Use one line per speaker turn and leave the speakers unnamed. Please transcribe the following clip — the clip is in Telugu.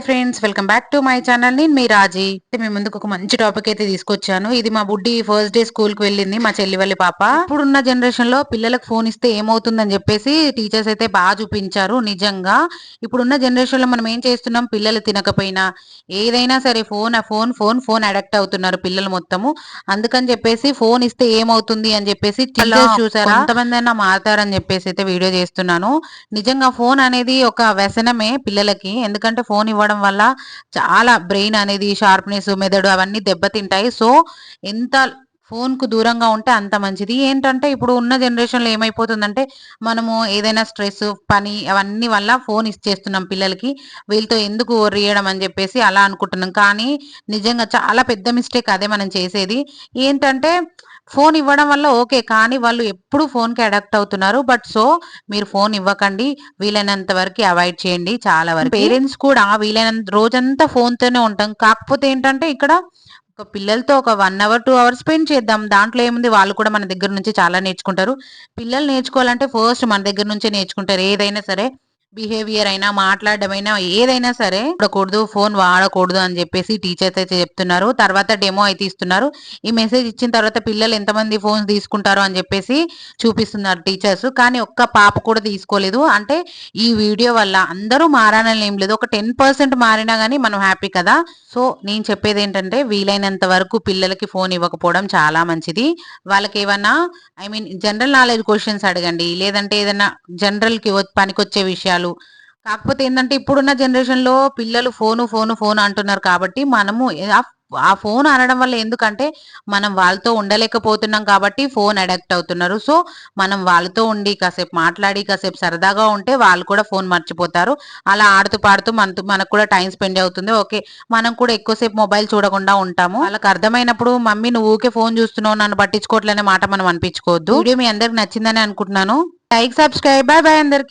Friends, welcome back to my channel. నేను మీ రాజీ. మీ ముందుకు ఒక మంచి టాపిక్ అయితే తీసుకొచ్చాను. ఇది మా బుడ్డి ఫస్ట్ డే స్కూల్ కి వెళ్ళింది, మా చెల్లి వాళ్ళ పాప. ఇప్పుడున్న జనరేషన్ లో పిల్లలకు ఫోన్ ఇస్తే ఏమవుతుందని చెప్పేసి టీచర్స్ అయితే బాగా చూపించారు. నిజంగా ఇప్పుడున్న జనరేషన్ లో మనం ఏం చేస్తున్నాం, పిల్లలు తినకపోయినా ఏదైనా సరే phone phone phone phone addict అవుతున్నారు పిల్లలు మొత్తము. అందుకని చెప్పేసి ఫోన్ ఇస్తే ఏమవుతుంది అని చెప్పేసి టీచర్స్ చూసారా, కొంతమంది అయినా మారుతారని చెప్పేసి అయితే వీడియో చేస్తున్నాను. నిజంగా ఫోన్ అనేది ఒక వ్యసనమే పిల్లలకి. ఎందుకంటే ఫోన్ ఇవ్వడం వల్ల చాలా బ్రెయిన్ అనేది షార్ప్నెస్, మెదడు అవన్నీ దెబ్బతింటాయి. సో ఎంత ఫోన్ కు దూరంగా ఉంటే అంత మంచిది. ఏంటంటే ఇప్పుడు ఉన్న జనరేషన్ లో ఏమైపోతుందంటే, మనము ఏదైనా స్ట్రెస్, పని అవన్నీ వల్ల ఫోన్ ఇచ్చేస్తున్నాం పిల్లలకి. వీళ్ళతో ఎందుకు ఒర్రియడం అని చెప్పేసి అలా అనుకుంటున్నాం. కానీ నిజంగా చాలా పెద్ద మిస్టేక్ అదే మనం చేసేది. ఏంటంటే ఫోన్ ఇవ్వడం వల్ల ఓకే, కానీ వాళ్ళు ఎప్పుడు ఫోన్ కి అడాక్ట్ అవుతున్నారు. బట్ సో మీరు ఫోన్ ఇవ్వకండి, వీలైనంత వరకు అవాయిడ్ చేయండి. చాలా వరకు పేరెంట్స్ కూడా వీలైనంత రోజంతా ఫోన్ తోనే ఉంటాం. కాకపోతే ఏంటంటే ఇక్కడ ఒక పిల్లలతో ఒక 1 అవర్ 2 అవర్స్ స్పెండ్ చేద్దాం. దాంట్లో ఏముంది, వాళ్ళు కూడా మన దగ్గర నుంచి చాలా నేర్చుకుంటారు. పిల్లలు నేర్చుకోవాలంటే ఫస్ట్ మన దగ్గర నుంచే నేర్చుకుంటారు. ఏదైనా సరే, బిహేవియర్ అయినా, మాట్లాడడమైనా, ఏదైనా సరే వాడకూడదు, ఫోన్ వాడకూడదు అని చెప్పేసి టీచర్స్ అయితే చెప్తున్నారు. తర్వాత డెమో అయితే ఇస్తున్నారు. ఈ మెసేజ్ ఇచ్చిన తర్వాత పిల్లలు ఎంతమంది ఫోన్స్ తీసుకుంటారో అని చెప్పేసి చూపిస్తున్నారు టీచర్స్. కానీ ఒక్క పాప కూడా తీసుకోలేదు. అంటే ఈ వీడియో వల్ల అందరూ మారాలని ఏం లేదు, ఒక 10% మారినా గానీ మనం హ్యాపీ కదా. సో నేను చెప్పేది ఏంటంటే, వీలైనంత వరకు పిల్లలకి ఫోన్ ఇవ్వకపోవడం చాలా మంచిది. వాళ్ళకి ఏమన్నా జనరల్ నాలెడ్జ్ క్వశ్చన్స్ అడగండి, లేదంటే ఏదైనా జనరల్ కి పనికొచ్చే విషయాలు. కాకపోతే ఏంటంటే ఇప్పుడున్న జనరేషన్ లో పిల్లలు ఫోను ఫోను ఫోను అంటున్నారు కాబట్టి మనము ఆ ఫోన్ అనడం వల్ల, ఎందుకంటే మనం వాళ్ళతో ఉండలేకపోతున్నాం కాబట్టి ఫోన్ అడాక్ట్ అవుతున్నారు. సో మనం వాళ్ళతో ఉండి కాసేపు మాట్లాడి కాసేపు సరదాగా ఉంటే వాళ్ళు కూడా ఫోన్ మర్చిపోతారు. అలా ఆడుతూ పాడుతూ మనకు కూడా టైం స్పెండ్ అవుతుంది. ఓకే, మనం కూడా ఎక్కువసేపు మొబైల్ చూడకుండా ఉంటాము. వాళ్ళకి అర్థమైనప్పుడు మమ్మీ నువ్వు ఊకే ఫోన్ చూస్తున్నావు, నన్ను పట్టించుకోవట్లనే మాట మనం అనిపించుకోవద్దు. వీడియో మీ అందరికి నచ్చిందని అనుకుంటున్నాను. Like, subscribe. బాయ్ బాయ్ అందరికి.